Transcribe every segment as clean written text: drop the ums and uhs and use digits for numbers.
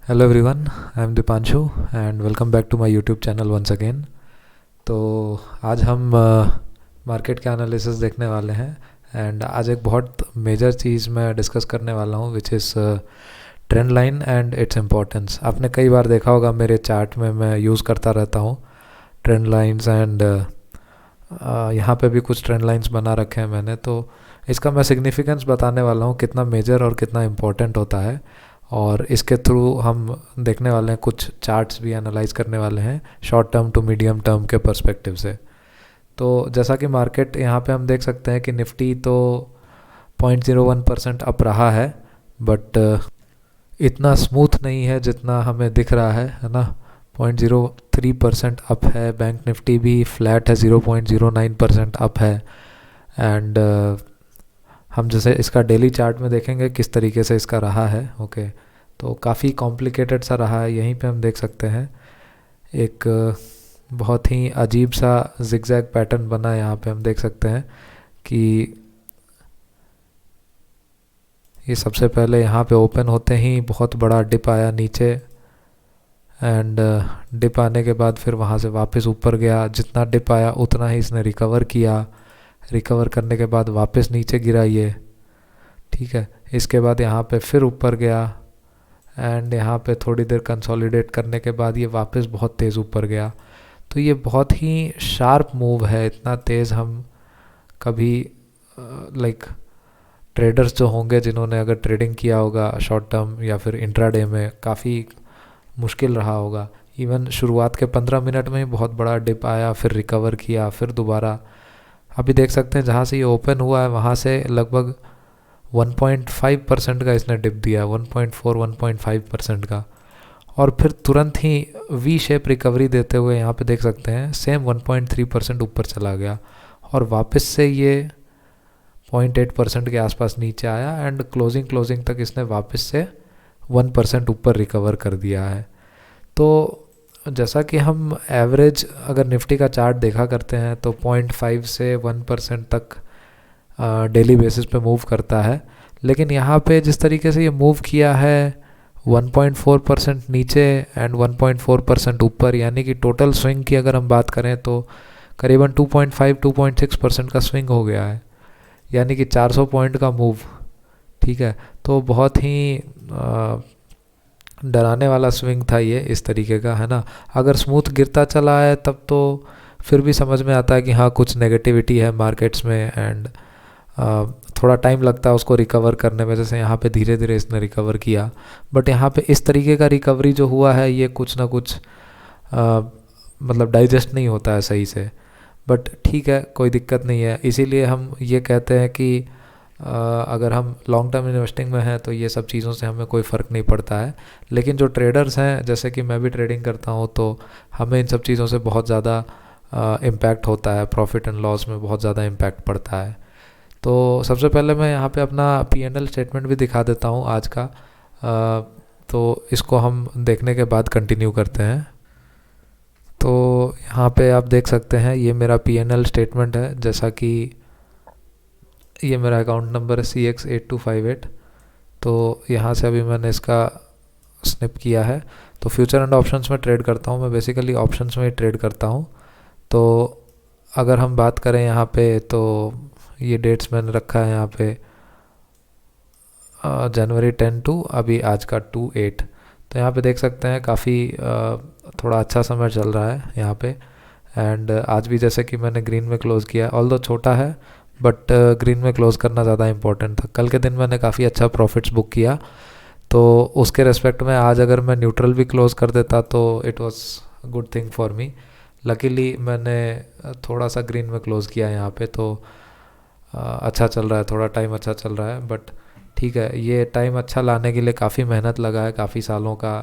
Hello everyone, I am Deepanshu and welcome back to my YouTube channel once again. तो आज हम market के analysis देखने वाले हैं एंड आज एक बहुत मेजर चीज़ मैं डिस्कस करने वाला हूँ which is trend line and its importance. आपने कई बार देखा होगा मेरे चार्ट में मैं यूज़ करता रहता हूँ ट्रेंड लाइंस एंड यहाँ पे भी कुछ ट्रेंड लाइंस बना रखे हैं मैंने। तो इसका मैं सिग्निफिकेंस बताने वाला हूँ कितना मेजर और कितना इम्पोर्टेंट होता है, और इसके थ्रू हम देखने वाले हैं कुछ चार्ट्स भी एनालाइज करने वाले हैं short term to medium term के पर्सपेक्टिव से। तो जैसा कि मार्केट यहाँ पे हम देख सकते हैं कि निफ्टी तो 0.01% अप रहा है, बट इतना स्मूथ नहीं है जितना हमें दिख रहा है ना। 0.03% अप है। बैंक निफ्टी भी फ्लैट है, 0.09% अप है। एंड हम जैसे इसका डेली चार्ट में देखेंगे किस तरीके से इसका रहा है। ओके, तो काफ़ी कॉम्प्लिकेटेड सा रहा है। यहीं पे हम देख सकते हैं एक बहुत ही अजीब सा जिगजैग पैटर्न बना है। यहाँ पे हम देख सकते हैं कि ये सबसे पहले यहाँ पे ओपन होते ही बहुत बड़ा डिप आया नीचे, एंड डिप आने के बाद फिर वहाँ से वापस ऊपर गया। जितना डिप आया उतना ही इसने रिकवर किया। रिकवर करने के बाद वापस नीचे गिरा ये, ठीक है। इसके बाद यहाँ पे फिर ऊपर गया एंड यहाँ पे थोड़ी देर कंसोलिडेट करने के बाद ये वापस बहुत तेज़ ऊपर गया। तो ये बहुत ही शार्प मूव है। इतना तेज़ हम कभी लाइक ट्रेडर्स जो होंगे जिन्होंने अगर ट्रेडिंग किया होगा शॉर्ट टर्म या फिर इंट्राडे में, काफ़ी मुश्किल रहा होगा। इवन शुरुआत के 15 मिनट में ही बहुत बड़ा डिप आया, फिर रिकवर किया, फिर दोबारा। अभी देख सकते हैं जहाँ से ये ओपन हुआ है वहाँ से लगभग 1.5% का इसने डिप दिया, 1.5% का, और फिर तुरंत ही वी शेप रिकवरी देते हुए यहाँ पे देख सकते हैं सेम 1.3% ऊपर चला गया, और वापस से ये 0.8% के आसपास नीचे आया एंड क्लोजिंग तक इसने वापस से 1% ऊपर रिकवर कर दिया है। तो जैसा कि हम एवरेज अगर निफ्टी का चार्ट देखा करते हैं तो 0.5 से 1% तक डेली बेसिस पे मूव करता है, लेकिन यहाँ पे जिस तरीके से ये मूव किया है 1.4% नीचे एंड 1.4% ऊपर, यानी कि टोटल स्विंग की अगर हम बात करें तो करीबन 2.5-2.6% का स्विंग हो गया है, यानी कि 400 पॉइंट का मूव, ठीक है। तो बहुत ही डराने वाला स्विंग था ये इस तरीके का, है ना। अगर स्मूथ गिरता चला है तब तो फिर भी समझ में आता है कि हाँ कुछ नेगेटिविटी है मार्केट्स में, एंड थोड़ा टाइम लगता है उसको रिकवर करने में। जैसे यहाँ पे धीरे धीरे इसने रिकवर किया, बट यहाँ पे इस तरीके का रिकवरी जो हुआ है ये कुछ ना कुछ मतलब डाइजेस्ट नहीं होता है सही से, बट ठीक है, कोई दिक्कत नहीं है। इसीलिए हम ये कहते हैं कि अगर हम लॉन्ग टर्म इन्वेस्टिंग में हैं तो ये सब चीज़ों से हमें कोई फ़र्क नहीं पड़ता है। लेकिन जो ट्रेडर्स हैं, जैसे कि मैं भी ट्रेडिंग करता हूँ, तो हमें इन सब चीज़ों से बहुत ज़्यादा इम्पैक्ट होता है, प्रॉफिट एंड लॉस में बहुत ज़्यादा इम्पैक्ट पड़ता है। तो सबसे पहले मैं यहाँ पे अपना P&L स्टेटमेंट भी दिखा देता हूँ आज का, तो इसको हम देखने के बाद कंटिन्यू करते हैं। तो यहाँ पे आप देख सकते हैं ये मेरा P&L स्टेटमेंट है। जैसा कि ये मेरा अकाउंट नंबर है CX8258। तो यहाँ से अभी मैंने इसका स्निप किया है। तो फ्यूचर एंड ऑप्शंस में ट्रेड करता हूँ मैं, बेसिकली ऑप्शंस में ही ट्रेड करता हूँ। तो अगर हम बात करें यहाँ पे तो ये डेट्स मैंने रखा है यहाँ पे जनवरी 10 टू अभी आज का 2/8। तो यहाँ पे देख सकते हैं काफ़ी थोड़ा अच्छा समय चल रहा है यहाँ पे। एंड आज भी जैसे कि मैंने ग्रीन में क्लोज़ किया, ऑल्दो छोटा है बट ग्रीन में क्लोज़ करना ज़्यादा इंपॉर्टेंट था। कल के दिन मैंने काफ़ी अच्छा प्रॉफिट्स बुक किया, तो उसके रेस्पेक्ट में आज अगर मैं न्यूट्रल भी क्लोज़ कर देता तो it was good thing for me. Luckily मैंने थोड़ा सा ग्रीन में क्लोज़ किया यहाँ पे, तो अच्छा चल रहा है, थोड़ा टाइम अच्छा चल रहा है। बट ठीक है, ये टाइम अच्छा लाने के लिए काफ़ी मेहनत लगा है, काफ़ी सालों का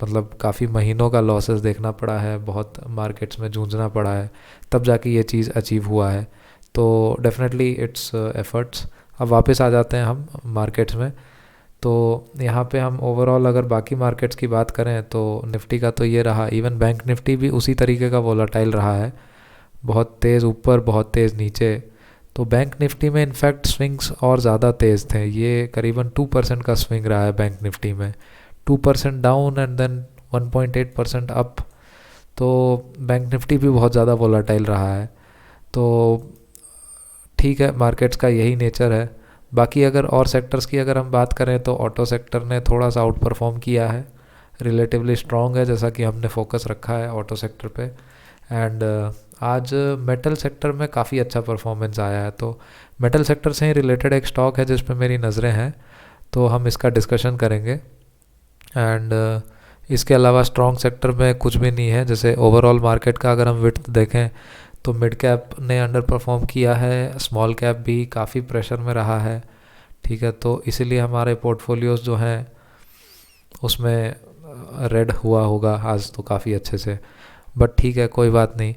मतलब काफ़ी महीनों का लॉसेस देखना पड़ा है, बहुत मार्केट्स में जूझना पड़ा है, तब जाके ये चीज़ अचीव हुआ है। तो डेफिनेटली इट्स एफर्ट्स। अब वापस आ जाते हैं हम मार्केट्स में। तो यहाँ पे हम ओवरऑल अगर बाकी मार्केट्स की बात करें तो निफ्टी का तो ये रहा। इवन बैंक निफ्टी भी उसी तरीके का वोलाटाइल रहा है, बहुत तेज़ ऊपर बहुत तेज़ नीचे। तो बैंक निफ्टी में इनफैक्ट स्विंग्स और ज़्यादा तेज़ थे, ये करीबन 2% का स्विंग रहा है बैंक निफ्टी में, 2% डाउन एंड देन 1.8% अप। तो बैंक निफ्टी भी बहुत ज़्यादा वोलाटाइल रहा है। तो ठीक है, मार्केट्स का यही नेचर है। बाकी अगर और सेक्टर्स की अगर हम बात करें तो ऑटो सेक्टर ने थोड़ा सा आउट परफॉर्म किया है, रिलेटिवली स्ट्रॉन्ग है, जैसा कि हमने फोकस रखा है ऑटो सेक्टर पे। एंड आज मेटल सेक्टर में काफ़ी अच्छा परफॉर्मेंस आया है। तो मेटल सेक्टर से ही रिलेटेड एक स्टॉक है जिस पे मेरी नज़रें हैं, तो हम इसका डिस्कशन करेंगे। एंड इसके अलावा स्ट्रॉन्ग सेक्टर में कुछ भी नहीं है। जैसे ओवरऑल मार्केट का अगर हम विड्थ देखें तो मिड कैप ने अंडर परफॉर्म किया है, स्मॉल कैप भी काफ़ी प्रेशर में रहा है। ठीक है, तो इसीलिए हमारे पोर्टफोलियोज़ जो हैं उसमें रेड हुआ होगा आज तो काफ़ी अच्छे से। बट ठीक है, कोई बात नहीं।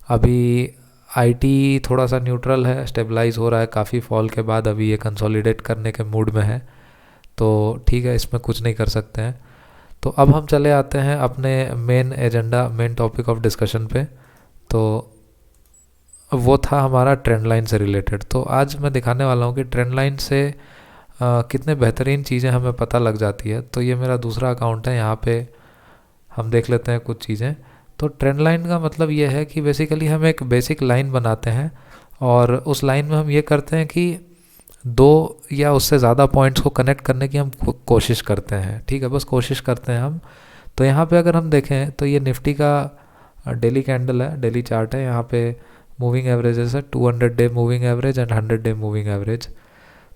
अभी आईटी थोड़ा सा न्यूट्रल है, स्टेबलाइज हो रहा है काफ़ी फॉल के बाद, अभी ये कंसोलिडेट करने के मूड में है। तो ठीक है, इसमें कुछ नहीं कर सकते हैं। तो अब हम चले आते हैं अपने main agenda, main topic of discussion पे। तो वो था हमारा ट्रेंड लाइन से रिलेटेड। तो आज मैं दिखाने वाला हूँ कि ट्रेंड लाइन से कितने बेहतरीन चीज़ें हमें पता लग जाती है। तो ये मेरा दूसरा अकाउंट है, यहाँ पे हम देख लेते हैं कुछ चीज़ें। तो ट्रेंड लाइन का मतलब ये है कि बेसिकली हम एक बेसिक लाइन बनाते हैं और उस लाइन में हम ये करते हैं कि दो या उससे ज़्यादा पॉइंट्स को कनेक्ट करने की हम कोशिश करते हैं। ठीक है, बस कोशिश करते हैं हम। तो यहाँ पे अगर हम देखें तो ये निफ्टी का डेली कैंडल है, डेली चार्ट है। यहाँ पे मूविंग एवरेजेस है 200 day moving average and 100 day moving average.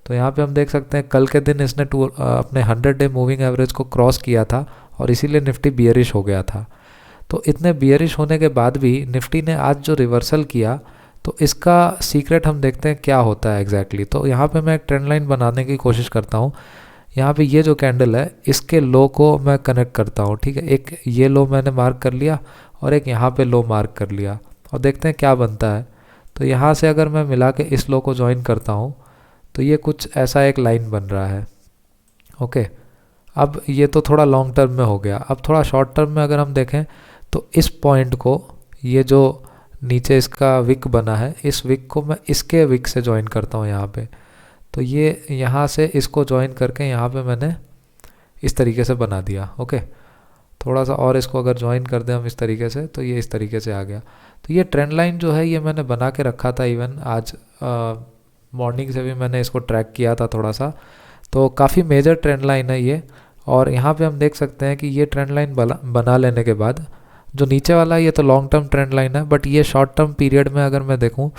तो यहाँ पे हम देख सकते हैं कल के दिन इसने अपने 100 डे मूविंग एवरेज को क्रॉस किया था और इसीलिए निफ्टी बियरिश हो गया था। तो इतने बियरिश होने के बाद भी निफ्टी ने आज जो रिवर्सल किया, तो इसका सीक्रेट हम देखते हैं क्या होता है एग्जैक्टली। तो यहाँ पे मैं एक ट्रेंड लाइन बनाने की कोशिश करता हूँ। यहाँ पे ये जो कैंडल है इसके लो को मैं कनेक्ट करता हूँ। ठीक है, एक ये लो मैंने मार्क कर लिया और एक यहाँ पे लो मार्क कर लिया और देखते हैं क्या बनता है। तो यहाँ से अगर मैं मिला के इस लो को ज्वाइन करता हूँ तो ये कुछ ऐसा एक लाइन बन रहा है। ओके, अब ये तो थोड़ा लॉन्ग टर्म में हो गया। अब थोड़ा शॉर्ट टर्म में अगर हम देखें तो इस पॉइंट को, ये जो नीचे इसका विक बना है, इस विक को मैं इसके विक से ज्वाइन करता हूँ यहाँ पे। तो ये यहाँ से इसको ज्वाइन करके यहाँ पे मैंने इस तरीके से बना दिया। ओके, थोड़ा सा और इसको अगर ज्वाइन कर दें हम इस तरीके से तो ये इस तरीके से आ गया। तो ये ट्रेंड लाइन जो है ये मैंने बना के रखा था, इवन आज मॉर्निंग से भी मैंने इसको ट्रैक किया था थोड़ा सा। तो काफ़ी मेजर ट्रेंड लाइन है ये। और यहाँ पे हम देख सकते हैं कि ये ट्रेंड लाइन बना लेने के बाद जो नीचे वाला है ये तो लॉन्ग टर्म ट्रेंड लाइन है, बट ये शॉर्ट टर्म पीरियड में अगर मैं देखूँ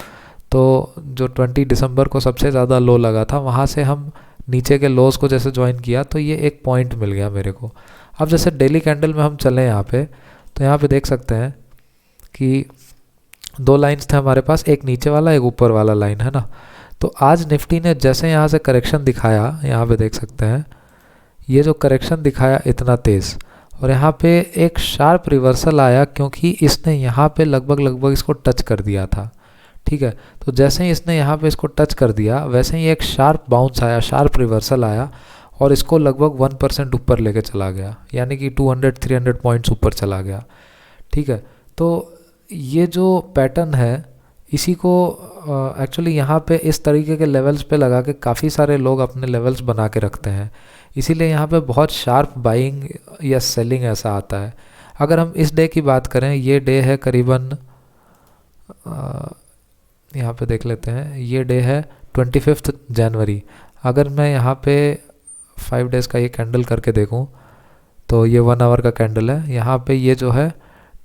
तो जो 20 दिसंबर को सबसे ज़्यादा लो लगा था वहाँ से हम नीचे के लोज को जैसे ज्वाइन किया तो ये एक पॉइंट मिल गया मेरे को। अब जैसे डेली कैंडल में हम चलें यहाँ पे, तो यहाँ पे देख सकते हैं कि दो लाइंस थे हमारे पास, एक नीचे वाला एक ऊपर वाला लाइन है ना। तो आज निफ्टी ने जैसे यहाँ से करेक्शन दिखाया, यहाँ पे देख सकते हैं ये जो करेक्शन दिखाया इतना तेज़, और यहाँ पे एक शार्प रिवर्सल आया क्योंकि इसने यहाँ पे लगभग इसको टच कर दिया था। ठीक है, तो जैसे ही इसने यहाँ पे इसको टच कर दिया वैसे ही एक शार्प बाउंस आया, शार्प रिवर्सल आया और इसको लगभग 1% ऊपर लेके चला गया, यानी कि 200-300 पॉइंट्स ऊपर चला गया। ठीक है, तो ये जो पैटर्न है इसी को एक्चुअली यहाँ पे इस तरीके के लेवल्स पे लगा के काफ़ी सारे लोग अपने लेवल्स बना के रखते हैं, इसीलिए यहाँ पे बहुत शार्प बाइंग या सेलिंग ऐसा आता है। अगर हम इस डे की बात करें, ये डे है करीबन यहाँ पे देख लेते हैं, ये डे है 25 जनवरी। अगर मैं यहाँ पे 5 डेज़ का ये कैंडल करके देखूँ तो ये 1 आवर का कैंडल है। यहाँ पे ये जो है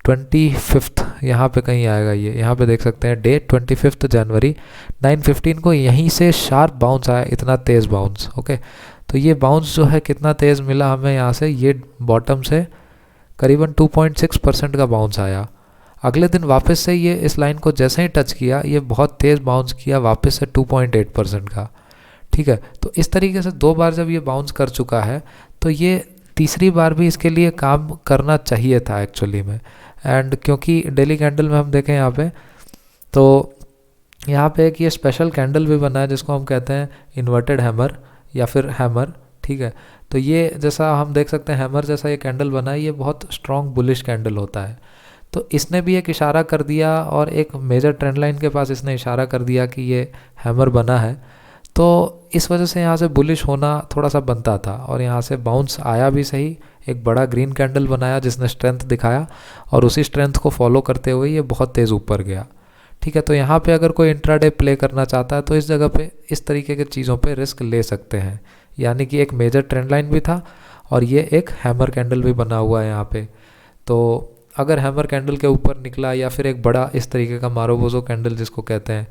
25 यहाँ पे कहीं आएगा, ये यहाँ पे देख सकते हैं डे 25 जनवरी 9:15 को यहीं से शार्प बाउंस आया, इतना तेज़ बाउंस। ओके, तो ये बाउंस जो है कितना तेज़ मिला हमें यहाँ से, ये बॉटम से करीबन 2.6% का बाउंस आया। अगले दिन वापस से ये इस लाइन को जैसे ही टच किया ये बहुत तेज़ बाउंस किया वापस से 2.8% का। ठीक है, तो इस तरीके से 2 बार जब ये बाउंस कर चुका है तो ये तीसरी बार भी इसके लिए काम करना चाहिए था एक्चुअली में। एंड क्योंकि डेली कैंडल में हम देखें यहाँ पे, तो यहाँ पे एक ये स्पेशल कैंडल भी बना है जिसको हम कहते हैं इन्वर्टेड हैमर या फिर हैमर। ठीक है, तो ये जैसा हम देख सकते हैं हैमर जैसा ये कैंडल बना है, ये बहुत स्ट्रॉन्ग बुलिश कैंडल होता है। तो इसने भी एक इशारा कर दिया और एक मेजर ट्रेंड लाइन के पास इसने इशारा कर दिया कि ये हैमर बना है। तो इस वजह से यहाँ से बुलिश होना थोड़ा सा बनता था और यहाँ से बाउंस आया भी सही, एक बड़ा ग्रीन कैंडल बनाया जिसने स्ट्रेंथ दिखाया और उसी स्ट्रेंथ को फॉलो करते हुए ये बहुत तेज़ ऊपर गया। ठीक है, तो यहाँ पे अगर कोई इंट्राडे प्ले करना चाहता है तो इस जगह पे इस तरीके के चीज़ों पे रिस्क ले सकते हैं। यानी कि एक मेजर ट्रेंड लाइन भी था और ये एक हैमर कैंडल भी बना हुआ है यहाँ पे। तो अगर हैमर कैंडल के ऊपर निकला या फिर एक बड़ा इस तरीके का मारोबोजो कैंडल जिसको कहते हैं,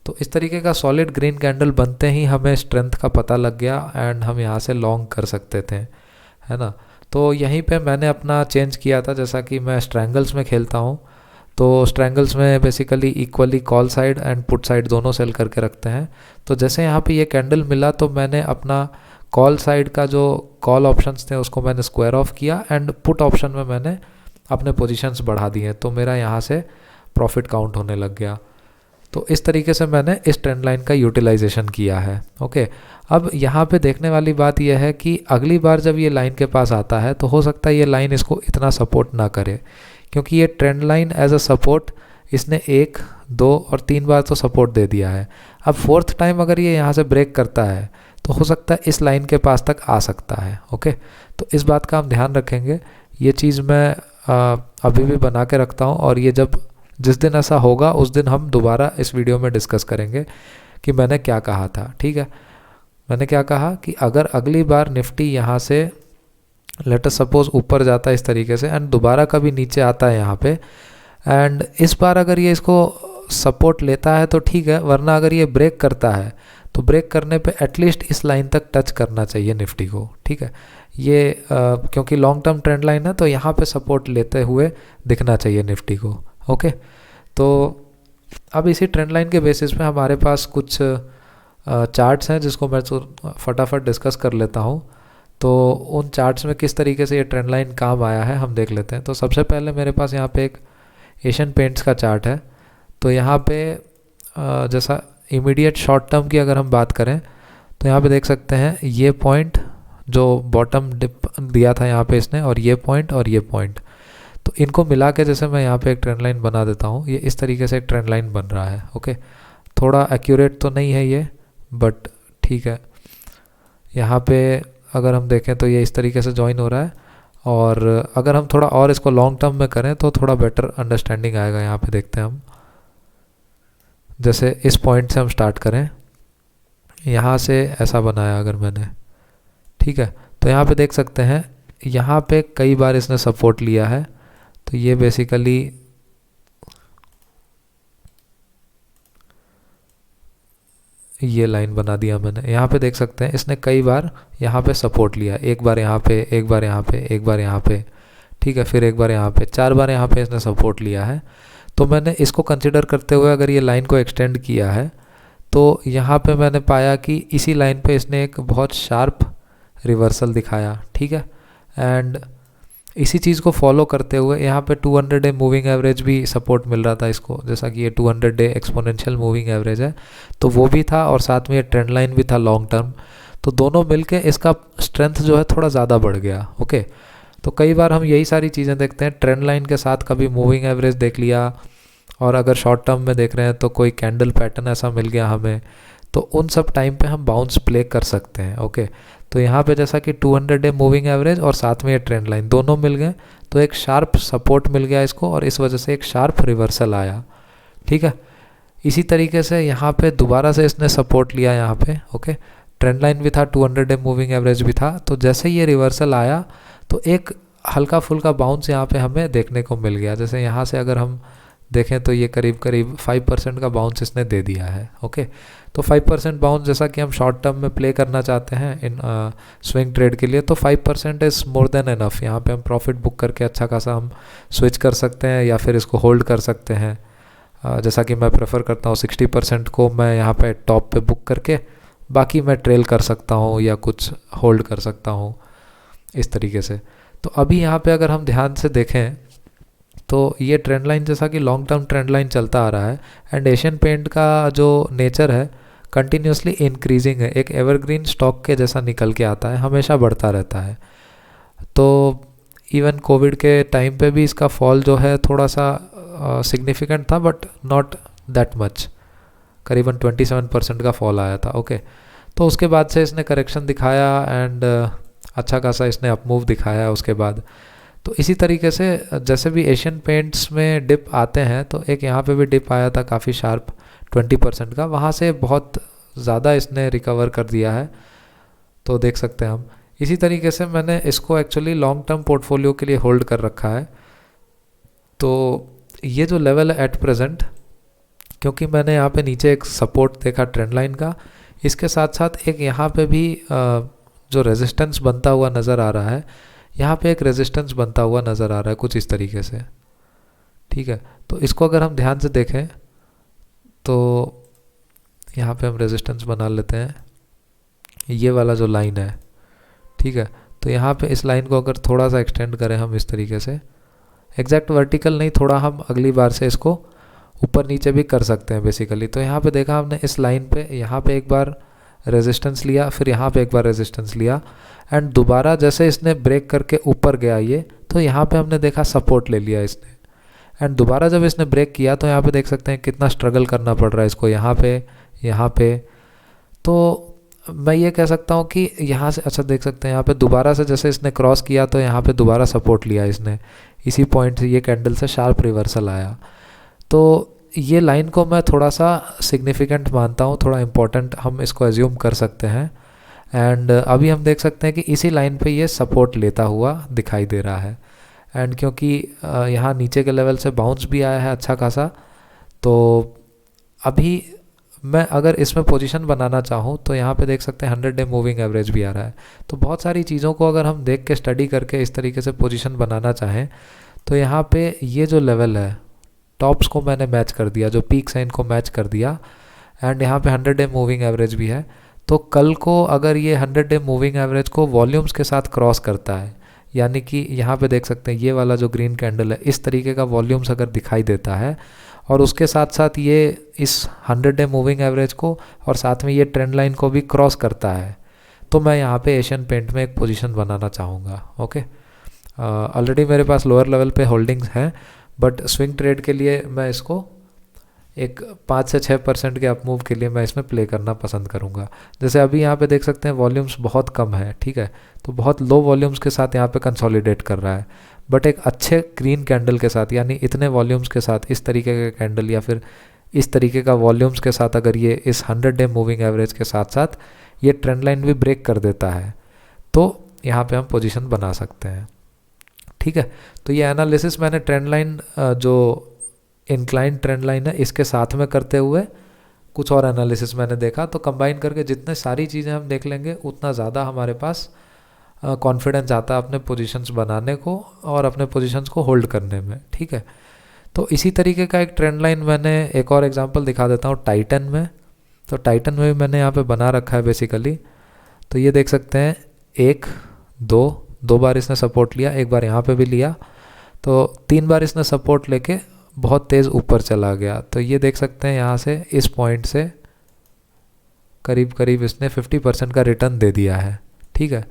तो इस तरीके का सॉलिड ग्रीन कैंडल बनते ही हमें स्ट्रेंथ का पता लग गया एंड हम यहाँ से लॉन्ग कर सकते थे, है ना। तो यहीं पे मैंने अपना चेंज किया था, जैसा कि मैं स्ट्रैंगल्स में खेलता हूँ तो स्ट्रैंगल्स में basically equally call side and put side दोनों सेल करके रखते हैं। तो जैसे यहाँ पे ये कैंडल मिला तो मैंने अपना कॉल साइड का जो कॉल ऑप्शंस थे उसको मैंने स्क्वायर ऑफ किया एंड पुट ऑप्शन में मैंने अपने पोजीशंस बढ़ा दिए, तो मेरा यहाँ से प्रॉफिट काउंट होने लग गया। तो इस तरीके से मैंने इस ट्रेंड लाइन का यूटिलाइजेशन किया है। ओके, अब यहाँ पे देखने वाली बात यह है कि अगली बार जब ये लाइन के पास आता है तो हो सकता है ये लाइन इसको इतना सपोर्ट ना करे, क्योंकि ये trend line as a support इसने 1, 2 और 3 बार तो सपोर्ट दे दिया है। अब फोर्थ टाइम अगर ये यहाँ से ब्रेक करता है तो हो सकता है इस लाइन के पास तक आ सकता है। ओके, तो इस बात का हम ध्यान रखेंगे। ये चीज़ मैं अभी भी बना के रखता हूँ और ये जिस दिन ऐसा होगा उस दिन हम दोबारा इस वीडियो में डिस्कस करेंगे कि मैंने क्या कहा था। ठीक है, मैंने क्या कहा कि अगर अगली बार निफ्टी यहाँ से लेट अस सपोज ऊपर जाता है इस तरीके से एंड दोबारा कभी नीचे आता है यहाँ पे एंड इस बार अगर ये इसको सपोर्ट लेता है तो ठीक है, वरना अगर ये ब्रेक करता है तो ब्रेक करने पे एटलीस्ट इस लाइन तक टच करना चाहिए निफ्टी को। ठीक है, ये क्योंकि लॉन्ग टर्म ट्रेंड लाइन है तो यहाँ पे सपोर्ट लेते हुए दिखना चाहिए निफ्टी को। ओके, तो अब इसी ट्रेंड लाइन के बेसिस पे हमारे पास कुछ चार्ट्स हैं जिसको मैं तो फटाफट डिस्कस कर लेता हूँ। तो उन चार्ट्स में किस तरीके से ये ट्रेंड लाइन काम आया है हम देख लेते हैं। तो सबसे पहले मेरे पास यहाँ पे एक एशियन पेंट्स का चार्ट है। तो यहाँ पे जैसा इमीडिएट शॉर्ट टर्म की अगर हम बात करें तो यहाँ पे देख सकते हैं ये पॉइंट जो बॉटम डिप दिया था यहाँ पे इसने, और ये पॉइंट और ये पॉइंट, तो इनको मिला के जैसे मैं यहाँ पे एक ट्रेंड लाइन बना देता हूँ, ये इस तरीके से एक ट्रेंड लाइन बन रहा है। ओके, थोड़ा एक्यूरेट तो नहीं है ये, बट ठीक है। यहाँ पे अगर हम देखें तो ये इस तरीके से ज्वाइन हो रहा है, और अगर हम थोड़ा और इसको लॉन्ग टर्म में करें तो थोड़ा बेटर अंडरस्टैंडिंग आएगा। यहाँ पे देखते हैं हम, जैसे इस पॉइंट से हम स्टार्ट करें, यहाँ से ऐसा बनाया अगर मैंने, ठीक है, तो यहाँ पे देख सकते हैं यहाँ पे कई बार इसने सपोर्ट लिया है। तो ये बेसिकली ये लाइन बना दिया मैंने। यहाँ पे देख सकते हैं इसने कई बार यहाँ पे सपोर्ट लिया, एक बार यहाँ पे, एक बार यहाँ पे, एक बार यहाँ पे, ठीक है, फिर एक बार यहाँ पे, 4 बार यहाँ पे इसने सपोर्ट लिया है। तो मैंने इसको कंसिडर करते हुए अगर ये लाइन को एक्सटेंड किया है तो यहाँ पे मैंने पाया कि इसी लाइन पे इसने एक बहुत शार्प रिवर्सल दिखाया। ठीक है, एंड इसी चीज़ को फॉलो करते हुए यहाँ पे 200 डे मूविंग एवरेज भी सपोर्ट मिल रहा था इसको, जैसा कि ये 200 डे एक्सपोनेंशियल मूविंग एवरेज है, तो वो भी था, और साथ में ये ट्रेंड लाइन भी था लॉन्ग टर्म। तो दोनों मिलके इसका स्ट्रेंथ जो है थोड़ा ज़्यादा बढ़ गया। ओके, तो कई बार हम यही सारी चीज़ें देखते हैं, ट्रेंड लाइन के साथ कभी मूविंग एवरेज देख लिया, और अगर शॉर्ट टर्म में देख रहे हैं तो कोई कैंडल पैटर्न ऐसा मिल गया हमें, तो उन सब टाइम पे हम बाउंस प्ले कर सकते हैं। ओके, तो यहाँ पे जैसा कि 200 डे मूविंग एवरेज और साथ में ये ट्रेंड लाइन दोनों मिल गए, तो एक शार्प सपोर्ट मिल गया इसको, और इस वजह से एक शार्प रिवर्सल आया। ठीक है, इसी तरीके से यहाँ पे दोबारा से इसने सपोर्ट लिया यहाँ पे। ओके, ट्रेंड लाइन भी था, 200 डे मूविंग एवरेज भी था, तो जैसे ये रिवर्सल आया तो एक हल्का फुल्का बाउंस यहाँ पे हमें देखने को मिल गया। जैसे यहाँ से अगर हम देखें तो ये करीब करीब 5% का बाउंस इसने दे दिया है। ओके, तो 5% बाउंस जैसा कि हम शॉर्ट टर्म में प्ले करना चाहते हैं इन स्विंग ट्रेड के लिए, तो 5% इज़ मोर देन एनफ। यहाँ पे हम प्रॉफिट बुक करके अच्छा खासा हम स्विच कर सकते हैं या फिर इसको होल्ड कर सकते हैं। जैसा कि मैं प्रेफर करता हूँ 60% को मैं यहाँ पे टॉप पे बुक करके बाकी मैं ट्रेल कर सकता हूँ या कुछ होल्ड कर सकता हूँ इस तरीके से। तो अभी यहाँ पे अगर हम ध्यान से देखें तो ये ट्रेंड लाइन जैसा कि लॉन्ग टर्म ट्रेंड लाइन चलता आ रहा है, एंड एशियन पेंट का जो नेचर है कंटिन्यूसली इंक्रीजिंग है, एक एवरग्रीन स्टॉक के जैसा निकल के आता है, हमेशा बढ़ता रहता है। तो इवन कोविड के टाइम पे भी इसका फॉल जो है थोड़ा सा सिग्निफिकेंट था, बट नॉट दैट मच, करीबन 27% का फॉल आया था। ओके, तो उसके बाद से इसने करेक्शन दिखाया एंड अच्छा खासा इसने अपमूव दिखाया उसके बाद। तो इसी तरीके से जैसे भी एशियन पेंट्स में डिप आते हैं, तो एक यहाँ पे भी डिप आया था काफ़ी शार्प 20% का, वहाँ से बहुत ज़्यादा इसने रिकवर कर दिया है, तो देख सकते हैं हम। इसी तरीके से मैंने इसको एक्चुअली लॉन्ग टर्म पोर्टफोलियो के लिए होल्ड कर रखा है। तो ये जो लेवल है एट प्रेजेंट, क्योंकि मैंने यहाँ पे नीचे एक सपोर्ट देखा ट्रेंड लाइन का, इसके साथ साथ एक यहाँ पे भी जो रेजिस्टेंस बनता हुआ नज़र आ रहा है, यहाँ पे एक रेजिस्टेंस बनता हुआ नज़र आ रहा है कुछ इस तरीके से, ठीक है। तो इसको अगर हम ध्यान से देखें तो यहाँ पे हम रेजिस्टेंस बना लेते हैं, ये वाला जो लाइन है, ठीक है। तो यहाँ पे इस लाइन को अगर थोड़ा सा एक्सटेंड करें हम इस तरीके से, एग्जैक्ट वर्टिकल नहीं, थोड़ा हम अगली बार से इसको ऊपर नीचे भी कर सकते हैं बेसिकली। तो यहाँ पे देखा हमने इस लाइन पे, यहाँ पे एक बार रेजिस्टेंस लिया, फिर यहाँ पे एक बार रेजिस्टेंस लिया, एंड दोबारा जैसे इसने ब्रेक करके ऊपर गया ये, तो यहाँ पे हमने देखा सपोर्ट ले लिया इसने, एंड दोबारा जब इसने ब्रेक किया तो यहाँ पे देख सकते हैं कितना स्ट्रगल करना पड़ रहा है इसको, यहाँ पे। तो मैं ये कह सकता हूँ कि यहाँ से, अच्छा देख सकते हैं यहाँ पे दोबारा से जैसे इसने क्रॉस किया तो यहाँ पे दोबारा सपोर्ट लिया इसने, इसी पॉइंट से ये कैंडल से शार्प रिवर्सल आया। तो ये लाइन को मैं थोड़ा सा सिग्निफिकेंट मानता हूँ, थोड़ा इम्पोर्टेंट हम इसको एज्यूम कर सकते हैं। एंड अभी हम देख सकते हैं कि इसी लाइन पे ये सपोर्ट लेता हुआ दिखाई दे रहा है, एंड क्योंकि यहाँ नीचे के लेवल से बाउंस भी आया है अच्छा खासा, तो अभी मैं अगर इसमें पोजीशन बनाना चाहूँ तो यहाँ पे देख सकते हैं 100 डे मूविंग एवरेज भी आ रहा है। तो बहुत सारी चीज़ों को अगर हम देख के स्टडी करके इस तरीके से पोजीशन बनाना चाहें, तो यहाँ पे ये जो लेवल है, टॉप्स को मैंने मैच कर दिया, जो पीक साइन को मैच कर दिया, एंड यहाँ पे 100 डे मूविंग एवरेज भी है। तो कल को अगर ये 100 डे मूविंग एवरेज को वॉल्यूम्स के साथ क्रॉस करता है, यानी कि यहाँ पे देख सकते हैं ये वाला जो ग्रीन कैंडल है, इस तरीके का वॉल्यूम्स अगर दिखाई देता है, और उसके साथ साथ ये इस 100 डे मूविंग एवरेज को और साथ में ये ट्रेंड लाइन को भी क्रॉस करता है, तो मैं यहाँ पे एशियन पेंट में एक पोजीशन बनाना चाहूँगा। ओके, ऑलरेडी मेरे पास लोअर लेवल पे होल्डिंग्स हैं, बट स्विंग ट्रेड के लिए मैं इसको एक 5 से 6% के अपमूव के लिए मैं इसमें प्ले करना पसंद करूँगा। जैसे अभी यहाँ पे देख सकते हैं वॉल्यूम्स बहुत कम है, ठीक है, तो बहुत लो वॉल्यूम्स के साथ यहाँ पे कंसोलिडेट कर रहा है, बट एक अच्छे ग्रीन कैंडल के साथ, यानी इतने वॉल्यूम्स के साथ, इस तरीके का कैंडल या फिर इस तरीके का वॉल्यूम्स के साथ, अगर ये इस 100 डे मूविंग एवरेज के साथ साथ ये ट्रेंड लाइन भी ब्रेक कर देता है, तो यहाँ पे हम पोजीशन बना सकते हैं, ठीक है। तो ये एनालिसिस मैंने ट्रेंड लाइन, जो इंक्लाइन ट्रेंड लाइन है, इसके साथ में करते हुए कुछ और एनालिसिस मैंने देखा, तो कंबाइन करके जितने सारी चीज़ें हम देख लेंगे उतना ज़्यादा हमारे पास कॉन्फिडेंस आता है अपने पोजीशंस बनाने को और अपने पोजीशंस को होल्ड करने में, ठीक है। तो इसी तरीके का एक ट्रेंड लाइन मैंने एक और एग्जांपल दिखा देता हूँ टाइटन में। तो टाइटन में भी मैंने यहाँ पे बना रखा है बेसिकली। तो ये देख सकते हैं, एक दो बार इसने सपोर्ट लिया, एक बार यहाँ पे भी लिया, तो 3 बार इसने सपोर्ट लेके बहुत तेज़ ऊपर चला गया। तो ये देख सकते हैं यहाँ से इस पॉइंट से करीब करीब इसने 50% का रिटर्न दे दिया है, ठीक है।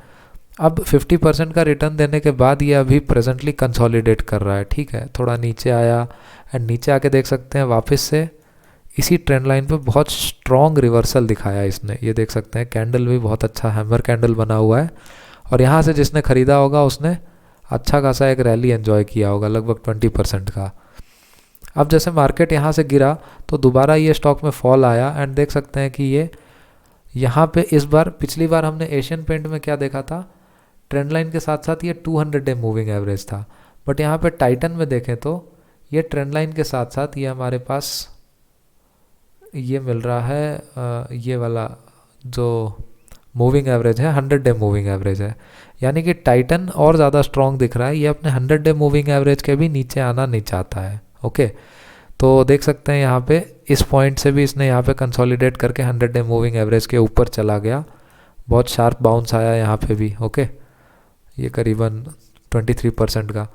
अब 50% का रिटर्न देने के बाद ये अभी प्रेजेंटली कंसोलिडेट कर रहा है, ठीक है। थोड़ा नीचे आया एंड नीचे आके देख सकते हैं वापस से इसी ट्रेंड लाइन पे बहुत स्ट्रॉन्ग रिवर्सल दिखाया इसने। ये देख सकते हैं कैंडल भी बहुत अच्छा हैमर कैंडल बना हुआ है, और यहाँ से जिसने ख़रीदा होगा उसने अच्छा खासा एक रैली एंजॉय किया होगा, लगभग 20% का। अब जैसे मार्केट यहाँ से गिरा तो दोबारा ये स्टॉक में फॉल आया, एंड देख सकते हैं कि ये यहाँ पे इस बार, पिछली बार हमने एशियन पेंट में क्या देखा था, ट्रेंड लाइन के साथ साथ ये 200 डे मूविंग एवरेज था, बट यहाँ पे टाइटन में देखें तो ये ट्रेंड लाइन के साथ साथ ये हमारे पास ये मिल रहा है, ये वाला जो मूविंग एवरेज है 100 डे मूविंग एवरेज है, यानी कि टाइटन और ज़्यादा स्ट्रॉन्ग दिख रहा है। ये अपने 100 डे मूविंग एवरेज के भी नीचे आना नहीं चाहता है, ओके। तो देख सकते हैं यहाँ पे इस पॉइंट से भी इसने यहाँ पे कंसोलिडेट करके 100 डे मूविंग एवरेज के ऊपर चला गया, बहुत शार्प बाउंस आया यहाँ पे भी, ओके, ये करीबन 23% का।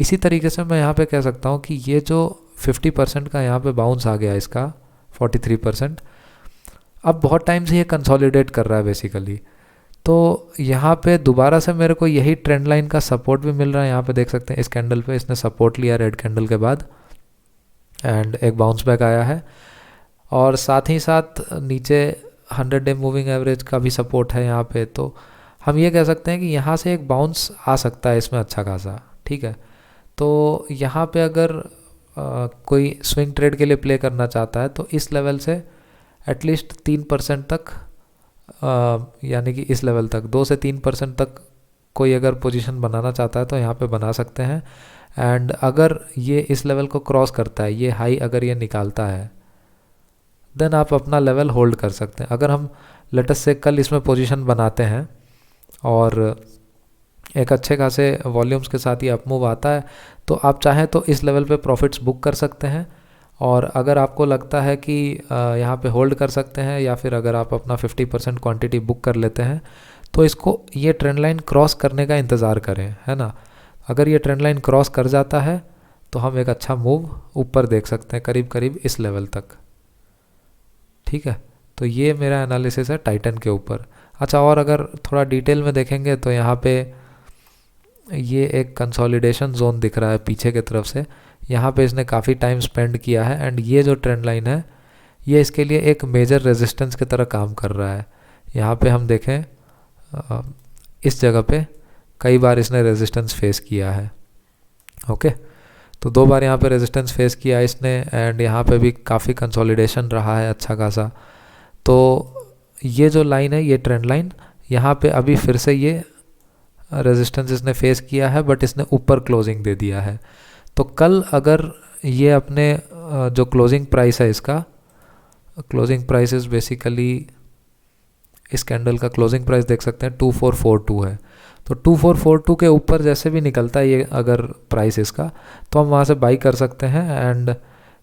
इसी तरीके से मैं यहाँ पे कह सकता हूँ कि ये जो 50% का यहाँ पे बाउंस आ गया इसका 43%, अब बहुत टाइम से ये कंसोलिडेट कर रहा है बेसिकली। तो यहाँ पे दोबारा से मेरे को यही ट्रेंड लाइन का सपोर्ट भी मिल रहा है। यहाँ पे देख सकते हैं इस कैंडल पे इसने सपोर्ट लिया रेड कैंडल के बाद, एंड एक बाउंस बैक आया है, और साथ ही साथ नीचे 100 डे मूविंग एवरेज का भी सपोर्ट है यहाँ पे, तो हम ये कह सकते हैं कि यहाँ से एक बाउंस आ सकता है इसमें अच्छा खासा, ठीक है। तो यहाँ पे अगर कोई स्विंग ट्रेड के लिए प्ले करना चाहता है तो इस लेवल से एटलीस्ट 3% तक, यानी कि इस लेवल तक 2 से 3% तक कोई अगर पोजीशन बनाना चाहता है तो यहाँ पे बना सकते हैं। एंड अगर ये इस लेवल को क्रॉस करता है, ये हाई अगर ये निकालता है, देन आप अपना लेवल होल्ड कर सकते हैं। अगर हम लेटेस्ट से कल इसमें पोजीशन बनाते हैं और एक अच्छे खासे वॉल्यूम्स के साथ ये अपमूव आता है, तो आप चाहें तो इस लेवल पे प्रॉफिट्स बुक कर सकते हैं। और अगर आपको लगता है कि यहाँ पे होल्ड कर सकते हैं, या फिर अगर आप अपना 50% क्वांटिटी बुक कर लेते हैं, तो इसको ये ट्रेंड लाइन क्रॉस करने का इंतज़ार करें, है ना। अगर ये ट्रेंड लाइन क्रॉस कर जाता है तो हम एक अच्छा मूव ऊपर देख सकते हैं, करीब करीब इस लेवल तक, ठीक है। तो ये मेरा एनालिसिस है टाइटन के ऊपर। अच्छा, और अगर थोड़ा डिटेल में देखेंगे तो यहाँ पे ये एक कंसोलिडेशन जोन दिख रहा है पीछे की तरफ से, यहाँ पे इसने काफ़ी टाइम स्पेंड किया है। एंड ये जो ट्रेंड लाइन है ये इसके लिए एक मेजर रेजिस्टेंस की तरह काम कर रहा है। यहाँ पे हम देखें इस जगह पे कई बार इसने रेजिस्टेंस फेस किया है, ओके। तो 2 बार यहाँ पे रेजिस्टेंस फेस किया इसने, एंड यहाँ पे भी काफ़ी कंसोलिडेशन रहा है अच्छा खासा। तो ये जो लाइन है, ये ट्रेंड लाइन, यहाँ पे अभी फिर से ये रेजिस्टेंस इसने फेस किया है, बट इसने ऊपर क्लोजिंग दे दिया है। तो कल अगर ये अपने जो क्लोजिंग प्राइस है, इसका क्लोजिंग प्राइस इज बेसिकली, इस कैंडल का क्लोजिंग प्राइस देख सकते हैं 2442 है। तो 2442 के ऊपर जैसे भी निकलता है ये अगर प्राइस इसका, तो हम वहाँ से बाई कर सकते हैं। एंड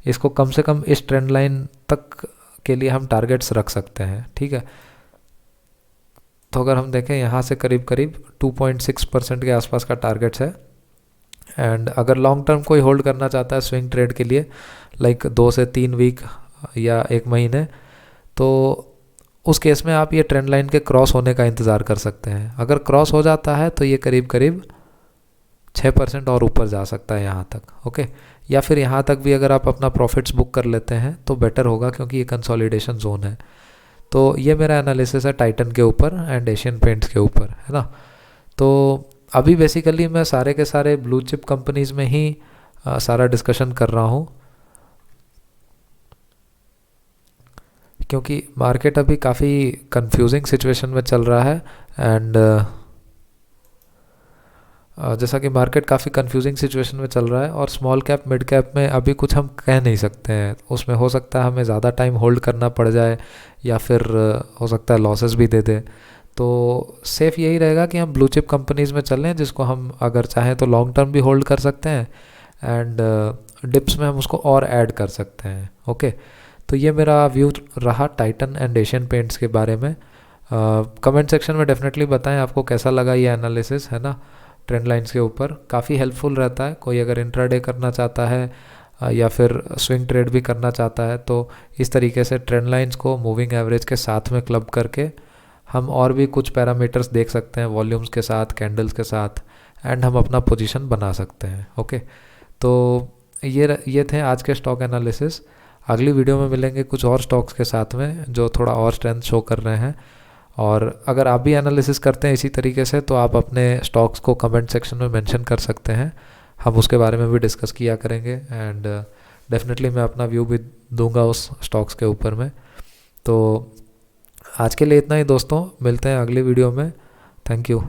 इसको कम से कम इस ट्रेंड लाइन तक के लिए हम टारगेट्स रख सकते हैं, ठीक है। तो अगर हम देखें यहाँ से करीब करीब 2.6% के आसपास का टारगेट्स है। एंड अगर लॉन्ग टर्म कोई होल्ड करना चाहता है स्विंग ट्रेड के लिए, लाइक 2 से 3 वीक या 1 महीने, तो उस केस में आप ये ट्रेंड लाइन के क्रॉस होने का इंतज़ार कर सकते हैं। अगर क्रॉस हो जाता है तो ये करीब करीब 6% और ऊपर जा सकता है यहाँ तक, ओके। या फिर यहाँ तक भी अगर आप अपना प्रॉफिट्स बुक कर लेते हैं तो बेटर होगा, क्योंकि ये कंसोलिडेशन जोन है। तो ये मेरा एनालिसिस है टाइटन के ऊपर एंड एशियन पेंट्स के ऊपर, है ना। तो अभी बेसिकली मैं सारे के सारे ब्लू चिप कंपनीज़ में ही सारा डिस्कशन कर रहा हूँ, क्योंकि मार्केट अभी काफ़ी कंफ्यूजिंग सिचुएशन में चल रहा है। एंड जैसा कि मार्केट काफ़ी कंफ्यूजिंग सिचुएशन में चल रहा है, और स्मॉल कैप मिड कैप में अभी कुछ हम कह नहीं सकते हैं। उसमें हो सकता है हमें ज़्यादा टाइम होल्ड करना पड़ जाए, या फिर हो सकता है लॉसेस भी दे दे। तो सेफ़ यही रहेगा कि हम ब्लू चिप कंपनीज़ में चलें, जिसको हम अगर चाहें तो लॉन्ग टर्म भी होल्ड कर सकते हैं, एंड डिप्स में हम उसको और ऐड कर सकते हैं, ओके। तो ये मेरा व्यू रहा टाइटन एंड एशियन पेंट्स के बारे में। कमेंट सेक्शन में डेफिनेटली बताएं आपको कैसा लगा ये एनालिसिस, है ना। ट्रेंड लाइंस के ऊपर काफ़ी हेल्पफुल रहता है, कोई अगर इंट्राडे करना चाहता है या फिर स्विंग ट्रेड भी करना चाहता है, तो इस तरीके से ट्रेंड लाइंस को मूविंग एवरेज के साथ में क्लब करके हम और भी कुछ पैरामीटर्स देख सकते हैं, वॉल्यूम्स के साथ, कैंडल्स के साथ, एंड हम अपना पोजीशन बना सकते हैं, ओके। तो ये थे आज के स्टॉक एनालिसिस। अगली वीडियो में मिलेंगे कुछ और स्टॉक्स के साथ में जो थोड़ा और स्ट्रेंथ शो कर रहे हैं। और अगर आप भी एनालिसिस करते हैं इसी तरीके से, तो आप अपने स्टॉक्स को कमेंट सेक्शन में मेंशन कर सकते हैं, हम उसके बारे में भी डिस्कस किया करेंगे। एंड डेफिनेटली मैं अपना व्यू भी दूंगा उस स्टॉक्स के ऊपर में। तो आज के लिए इतना ही दोस्तों, मिलते हैं अगली वीडियो में। Thank you.